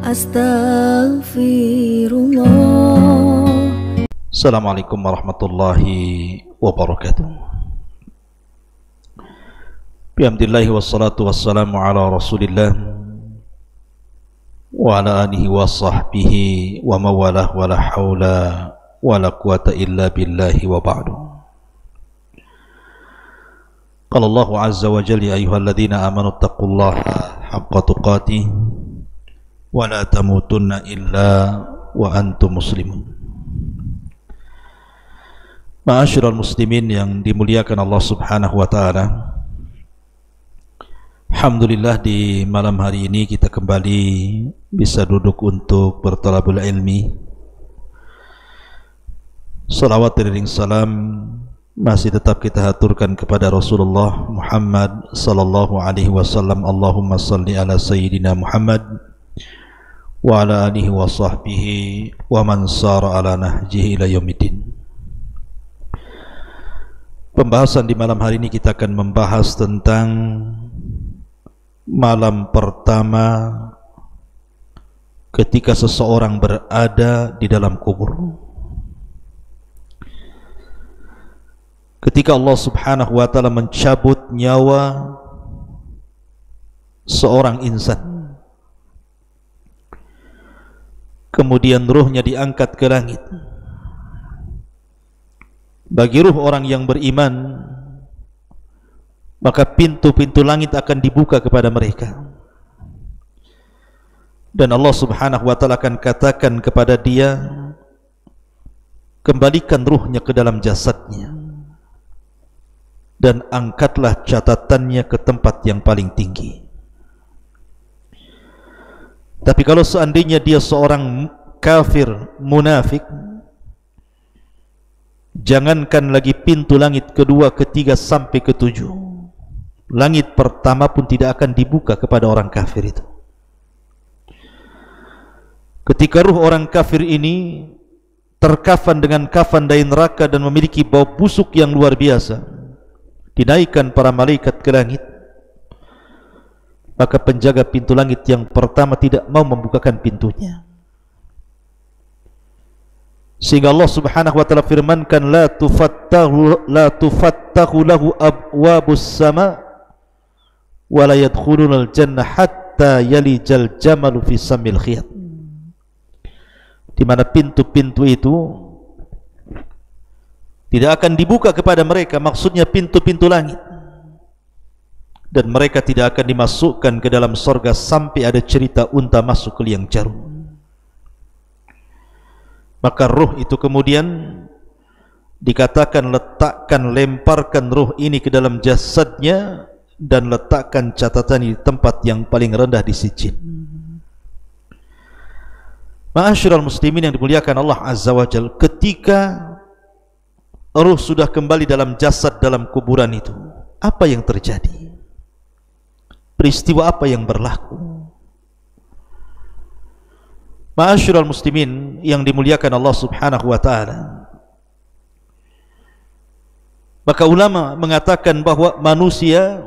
Astaghfirullah. Assalamualaikum warahmatullahi wabarakatuh. Bihamdillahi wassalatu wassalamu ala rasulillah wa ala alihi wa sahbihi wa mawalah wa la hawla wa la quwata illa billahi wa ba'du. Qala Allahu azza wa jalla ya ayyuhalladzina amanu taqullaha haqqa tuqatih wa la tamutunna illa wa antum muslimun. Ma'asyiral muslimin yang dimuliakan Allah subhanahu wa ta'ala, alhamdulillah di malam hari ini kita kembali bisa duduk untuk bertalabul ilmi. Salawat dan salam masih tetap kita haturkan kepada Rasulullah Muhammad sallallahu alaihi wasallam. Allahumma salli ala sayyidina Muhammad wa ala alihi wa sahbihi wa man sara ala nahjihi ila yaumiddin. Pembahasan di malam hari ini kita akan membahas tentang malam pertama ketika seseorang berada di dalam kubur. Ketika Allah subhanahu wa ta'ala mencabut nyawa seorang insan, kemudian ruhnya diangkat ke langit. Bagi ruh orang yang beriman, maka pintu-pintu langit akan dibuka kepada mereka, dan Allah subhanahu wa ta'ala akan katakan kepada dia, kembalikan ruhnya ke dalam jasadnya dan angkatlah catatannya ke tempat yang paling tinggi. Tapi kalau seandainya dia seorang kafir, munafik, jangankan lagi pintu langit kedua, ketiga sampai ketujuh, langit pertama pun tidak akan dibuka kepada orang kafir itu. Ketika ruh orang kafir ini terkafan dengan kafan dari neraka dan memiliki bau busuk yang luar biasa, dinaikkan para malaikat ke langit, maka penjaga pintu langit yang pertama tidak mau membukakan pintunya, sehingga Allah subhanahu wa ta'ala firmankan, la tufattahu lahu abwabus sama wa la yadkhulunal jannah hatta yalijal jamalu fi samil khiyat. Di mana pintu-pintu itu tidak akan dibuka kepada mereka, maksudnya pintu-pintu langit, dan mereka tidak akan dimasukkan ke dalam surga sampai ada cerita unta masuk ke liang jarum. Maka ruh itu kemudian dikatakan, lemparkan ruh ini ke dalam jasadnya dan letakkan catatan di tempat yang paling rendah di sijil. Ma'asyiral muslimin yang dimuliakan Allah azza wa jalla, ketika ruh sudah kembali dalam jasad dalam kuburan itu, apa yang terjadi? Peristiwa apa yang berlaku? Ma'asyiral muslimin yang dimuliakan Allah subhanahu wa ta'ala, maka ulama mengatakan bahwa manusia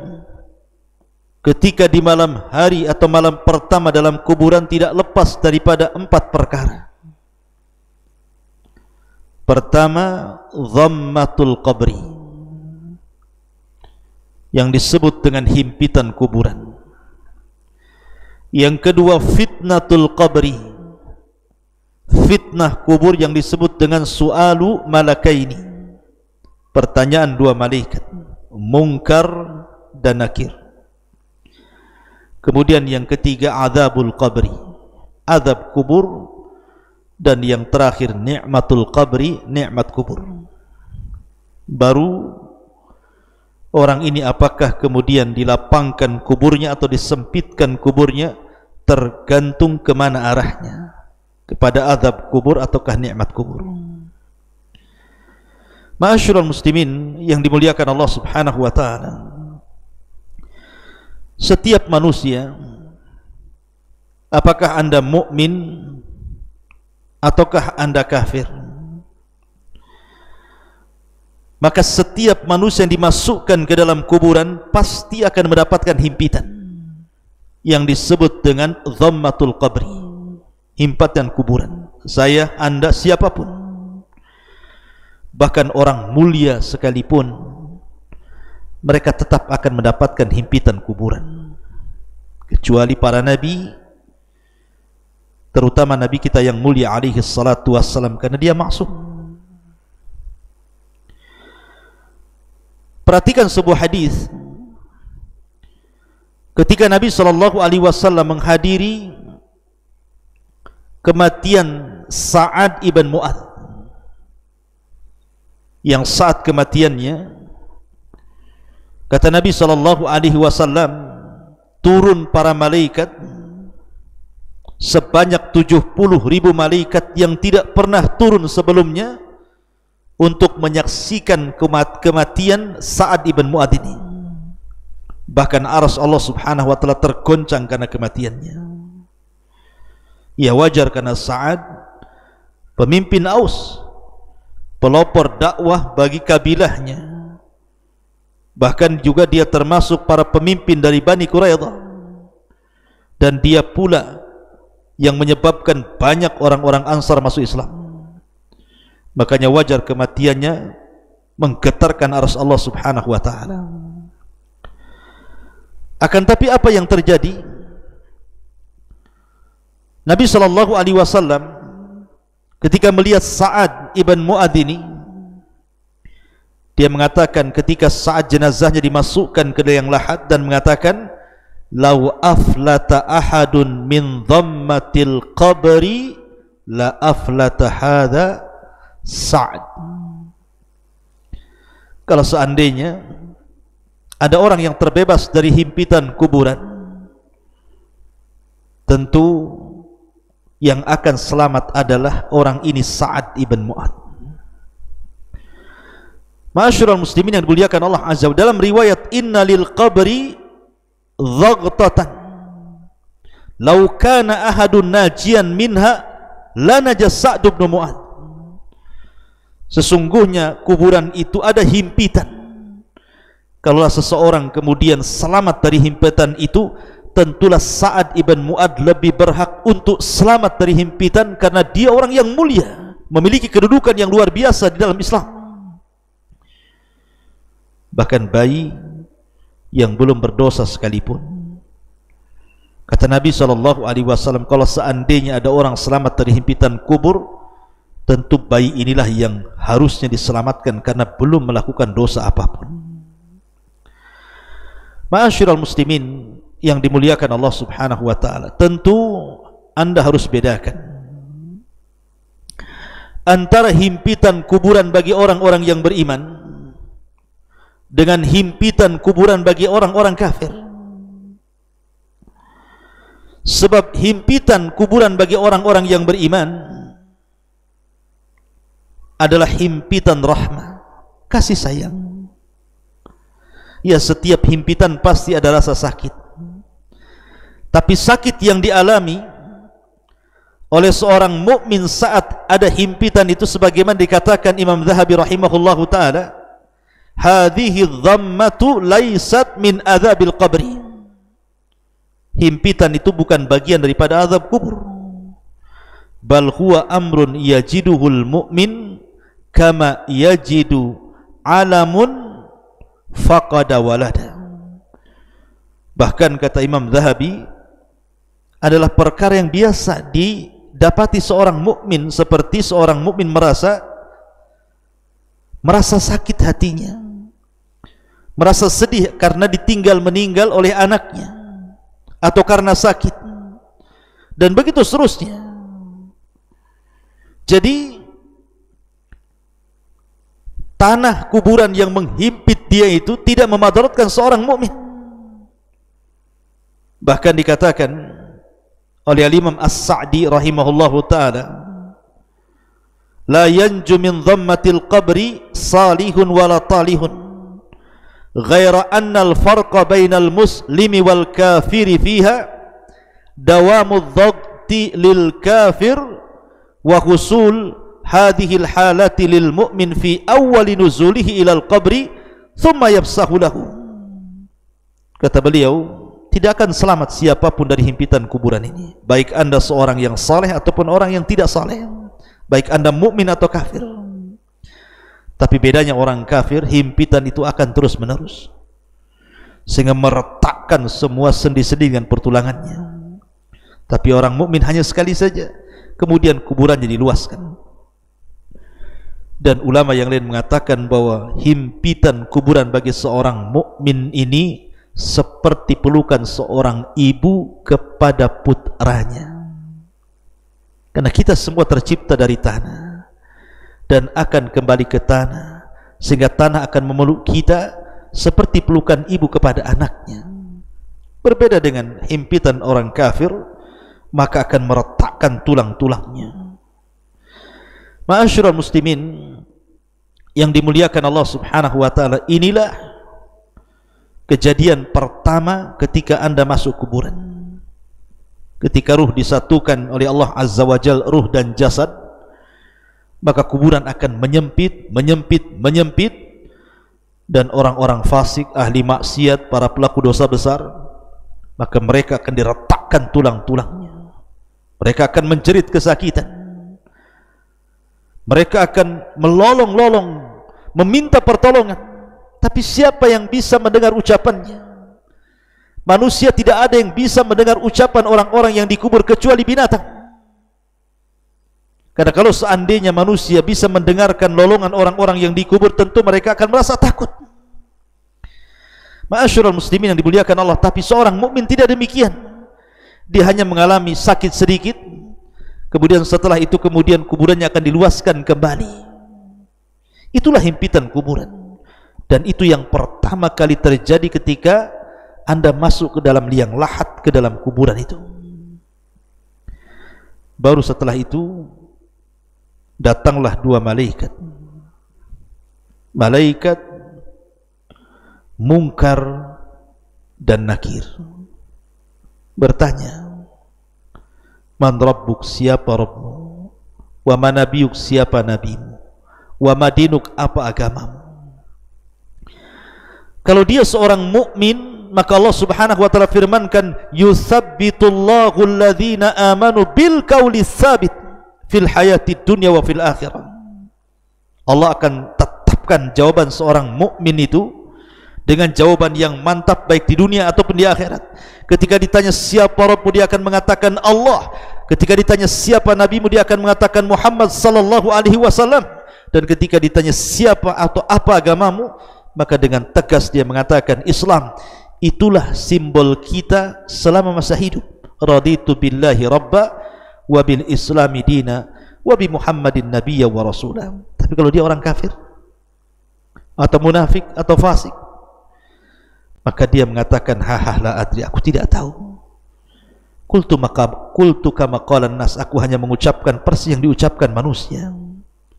ketika di malam hari atau malam pertama dalam kuburan tidak lepas daripada 4 perkara. Pertama, dhammatul qabri, yang disebut dengan himpitan kuburan. Yang kedua, fitnatul qabri, fitnah kubur yang disebut dengan su'alu malakaini, pertanyaan 2 malaikat, Munkar dan Nakir. Kemudian yang ketiga, azabul qabri, azab kubur. Dan yang terakhir, ni'matul qabri, nikmat kubur. Baru orang ini apakah kemudian dilapangkan kuburnya atau disempitkan kuburnya, tergantung kemana arahnya, kepada azab kubur ataukah nikmat kubur. Ma'asyiral muslimin yang dimuliakan Allah subhanahu wa ta'ala, setiap manusia, apakah anda mukmin ataukah anda kafir, maka setiap manusia yang dimasukkan ke dalam kuburan pasti akan mendapatkan himpitan yang disebut dengan dhammatul qabri. himpatan kuburan. Saya, Anda, siapapun, bahkan orang mulia sekalipun, mereka tetap akan mendapatkan himpitan kuburan, kecuali para nabi, terutama nabi kita yang mulia alaihi salatu wassalam, karena dia maksum. Perhatikan sebuah hadis ketika Nabi SAW menghadiri kematian Sa'ad ibn Mu'adz, yang saat kematiannya, kata Nabi SAW, turun para malaikat sebanyak 70.000 malaikat yang tidak pernah turun sebelumnya untuk menyaksikan kematian Sa'ad ibn Mu'adz ini. Bahkan arsy Allah Subhanahu wa taala tergoncang karena kematiannya. Ya, wajar karena Sa'ad pemimpin Aus, pelopor dakwah bagi kabilahnya. Bahkan juga dia termasuk para pemimpin dari Bani Quraidah, dan dia pula yang menyebabkan banyak orang-orang Ansar masuk Islam. Makanya wajar kematiannya menggetarkan arsy Allah Subhanahu wa taala. Akan tapi apa yang terjadi? Nabi SAW ketika melihat Sa'ad ibn Mu'adz ini, dia mengatakan ketika saat jenazahnya dimasukkan ke liang lahat, dan mengatakan, "Lau aflata ahadun min dhammatil qabri la aflata hadha Sa'ad." Kalau seandainya ada orang yang terbebas dari himpitan kuburan, tentu yang akan selamat adalah orang ini, Sa'ad ibn Mu'adz. Ma'asyiral muslimin yang dimuliakan Allah Azza wa Jalla, dalam riwayat, "Inna lil qabri dhaghtatan law kana ahadun najian minha la naja Sa'd ibn Mu'adz." Sesungguhnya kuburan itu ada himpitan. Kalaulah seseorang kemudian selamat dari himpitan itu, tentulah Sa'ad ibn Mu'adz lebih berhak untuk selamat dari himpitan, karena dia orang yang mulia, memiliki kedudukan yang luar biasa di dalam Islam. Bahkan bayi yang belum berdosa sekalipun, kata Nabi SAW, kalau seandainya ada orang selamat dari himpitan kubur, tentu bayi inilah yang harusnya diselamatkan karena belum melakukan dosa apapun. Ma'asyiral muslimin yang dimuliakan Allah Subhanahu wa taala, tentu Anda harus bedakan antara himpitan kuburan bagi orang-orang yang beriman dengan himpitan kuburan bagi orang-orang kafir. Sebab himpitan kuburan bagi orang-orang yang beriman adalah himpitan rahmah, kasih sayang. Ya, setiap himpitan pasti ada rasa sakit, tapi sakit yang dialami oleh seorang mukmin saat ada himpitan itu, sebagaimana dikatakan Imam Zahabi rahimahullahu taala, hadhihi dhammatu laysat min adzabil qabri. Himpitan itu bukan bagian daripada azab kubur, bal huwa amrun yajiduhul mu'min kama yajidu alamun faqada walada. Bahkan kata Imam Zahabi, adalah perkara yang biasa didapati seorang mukmin, seperti seorang mukmin merasa sakit hatinya, merasa sedih karena ditinggal meninggal oleh anaknya, atau karena sakit, dan begitu seterusnya. Jadi tanah kuburan yang menghimpit dia itu tidak memadaratkan seorang mukmin. Bahkan dikatakan oleh Imam As-Sa'di rahimahullahu taala, la yanju min dhammatil qabri salihun wala talihun ghaira anna al-farqa bainal muslimi wal kafiri fiha dawamu dhagti lil kafir wa husul hadhihi al-halati lil mu'min fi awwali nuzulihi ila al-qabri thumma yafsahu lahu. Kata beliau, tidak akan selamat siapapun dari himpitan kuburan ini, baik anda seorang yang saleh ataupun orang yang tidak saleh, baik anda mukmin atau kafir. Tapi bedanya orang kafir, himpitan itu akan terus menerus sehingga meretakkan semua sendi-sendi dengan pertulangannya. Tapi orang mukmin hanya sekali saja, kemudian kuburannya diluaskan. Dan ulama yang lain mengatakan bahwa himpitan kuburan bagi seorang mukmin ini seperti pelukan seorang ibu kepada putranya. Karena kita semua tercipta dari tanah dan akan kembali ke tanah, sehingga tanah akan memeluk kita seperti pelukan ibu kepada anaknya. Berbeda dengan himpitan orang kafir, maka akan meretakkan tulang-tulangnya. Ma'asyiral muslimin yang dimuliakan Allah Subhanahu wa taala, inilah kejadian pertama ketika anda masuk kuburan. Ketika ruh disatukan oleh Allah Azza wa Jalla, ruh dan jasad, maka kuburan akan menyempit, dan orang-orang fasik, ahli maksiat, para pelaku dosa besar, maka mereka akan diretakkan tulang-tulangnya. Mereka akan menjerit kesakitan. Mereka akan melolong-lolong meminta pertolongan, tapi siapa yang bisa mendengar ucapannya? Manusia tidak ada yang bisa mendengar ucapan orang-orang yang dikubur kecuali binatang. Karena kalau seandainya manusia bisa mendengarkan lolongan orang-orang yang dikubur, tentu mereka akan merasa takut. Ma'asyiral muslimin yang dimuliakan Allah, tapi seorang mukmin tidak demikian. Dia hanya mengalami sakit sedikit, kemudian setelah itu kuburannya akan diluaskan kembali. Itulah himpitan kuburan. Dan itu yang pertama kali terjadi ketika anda masuk ke dalam liang lahat, ke dalam kuburan itu. Baru setelah itu datanglah dua malaikat, malaikat Munkar dan Nakir, bertanya, man rabbuk, siapa Rabbmu, wa ma nabiyuk, siapa nabimu, wa madinuk, apa agamamu. Kalau dia seorang mukmin, maka Allah Subhanahu wa taala firmankan, yutsabbitullahu alladhina amanu bil qauli tsabit fil hayatid dunya wa fil akhirah. Allah akan tetapkan jawaban seorang mukmin itu dengan jawaban yang mantap, baik di dunia ataupun di akhirat. Ketika ditanya siapa Rabbmu, dia akan mengatakan Allah. Ketika ditanya siapa nabimu, dia akan mengatakan Muhammad sallallahu alaihi wasallam. Dan ketika ditanya siapa atau apa agamamu, maka dengan tegas dia mengatakan Islam. Itulah simbol kita selama masa hidup. Raditu billahi rabba wa bil islami dina wa bi Muhammadin nabiyya wa rasulah. Tapi kalau dia orang kafir atau munafik atau fasik, maka dia mengatakan haha la adri, aku tidak tahu. Qultu kama qalan nas, aku hanya mengucapkan persis yang diucapkan manusia.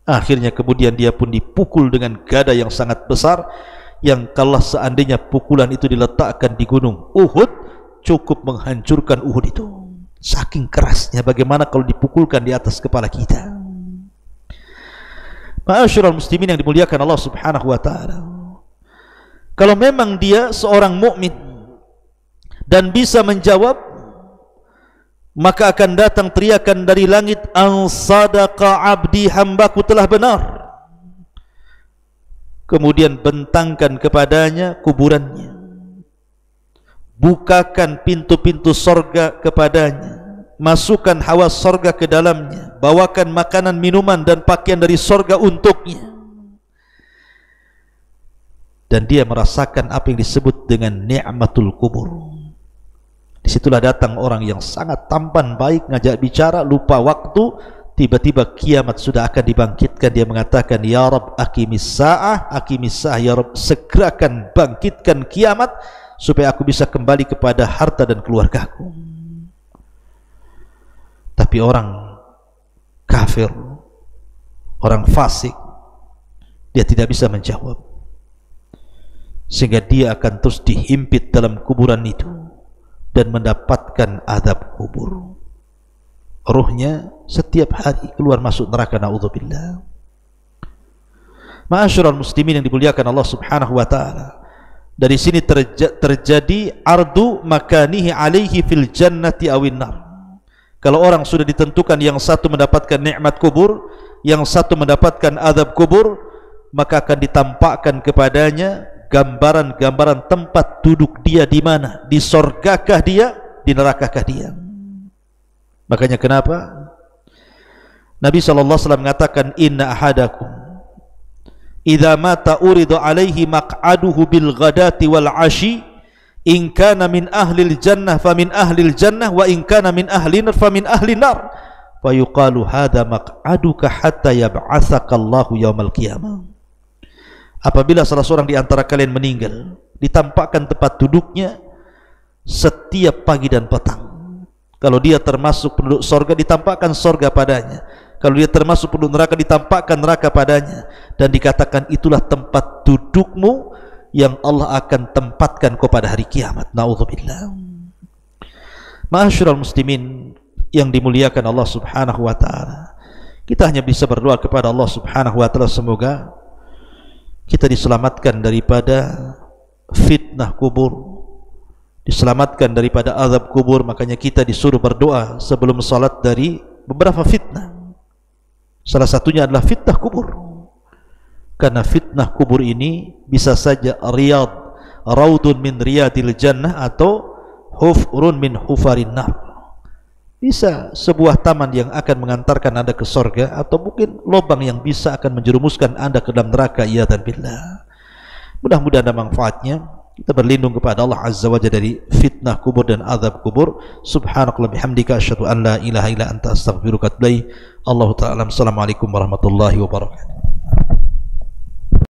Akhirnya kemudian dia pun dipukul dengan gada yang sangat besar, yang kalau seandainya pukulan itu diletakkan di gunung Uhud, cukup menghancurkan Uhud itu. Saking kerasnya, bagaimana kalau dipukulkan di atas kepala kita. Ma'asyiral muslimin yang dimuliakan Allah Subhanahu wa taala, kalau memang dia seorang mukmin dan bisa menjawab, maka akan datang teriakan dari langit, an sadaqa abdi, hambaku telah benar. Kemudian bentangkan kepadanya kuburannya, bukakan pintu-pintu sorga kepadanya, masukkan hawa sorga ke dalamnya, bawakan makanan, minuman dan pakaian dari sorga untuknya. Dan dia merasakan apa yang disebut dengan ni'matul kubur. Disitulah datang orang yang sangat tampan, baik, ngajak bicara, lupa waktu. Tiba-tiba kiamat sudah akan dibangkitkan. Dia mengatakan, ya Rabb aqimis sa'ah, ya Rabb, segerakan bangkitkan kiamat supaya aku bisa kembali kepada harta dan keluargaku. Tapi orang kafir, orang fasik, dia tidak bisa menjawab, sehingga dia akan terus dihimpit dalam kuburan itu dan mendapatkan azab kubur. Ruhnya setiap hari keluar masuk neraka, naudzubillah. Ma'asyiral muslimin yang dimuliakan Allah Subhanahu wa taala, Dari sini terjadi ardu makanihi alaihi fil jannati awin nar. Kalau orang sudah ditentukan yang satu mendapatkan nikmat kubur, yang satu mendapatkan azab kubur, maka akan ditampakkan kepadanya gambaran-gambaran tempat duduk dia di mana, di sorgakah dia, di nerakakah dia. Makanya kenapa Nabi SAW mengatakan, inna ahadakum idza mata uridu alaihi maq'aduhu bil ghadati wal ashi, in kana min ahlil jannah famin ahlil jannah, wa in kana min ahlin nar famin ahlin nar, fa yuqalu hadza maq'aduka hatta yab'atsaka Allahu yaumal qiyamah. Apabila salah seorang di antara kalian meninggal, ditampakkan tempat duduknya setiap pagi dan petang. Kalau dia termasuk penduduk sorga, ditampakkan sorga padanya. Kalau dia termasuk penduduk neraka, ditampakkan neraka padanya. Dan dikatakan itulah tempat dudukmu yang Allah akan tempatkan kau pada hari kiamat. Na'udzubillah. Ma'asyiral muslimin yang dimuliakan Allah subhanahu wa ta'ala, kita hanya bisa berdoa kepada Allah subhanahu wa ta'ala, semoga kita diselamatkan daripada fitnah kubur, diselamatkan daripada azab kubur. Makanya kita disuruh berdoa sebelum salat dari beberapa fitnah. Salah satunya adalah fitnah kubur, karena fitnah kubur ini bisa saja riyad, raudun min riyadil jannah, atau hufrun min hufarin nar. Bisa sebuah taman yang akan mengantarkan anda ke sorga, atau mungkin lubang yang bisa akan menjerumuskan anda ke dalam neraka. Ya dan billah. Mudah-mudahan ada manfaatnya. Kita berlindung kepada Allah Azza wa Jalla dari fitnah kubur dan azab kubur. Subhanakallah bihamdika asyhadu an la ilaha illa anta astaghfiruka wa atubu ilaik. Allahu ta'ala. Assalamualaikum warahmatullahi wabarakatuh.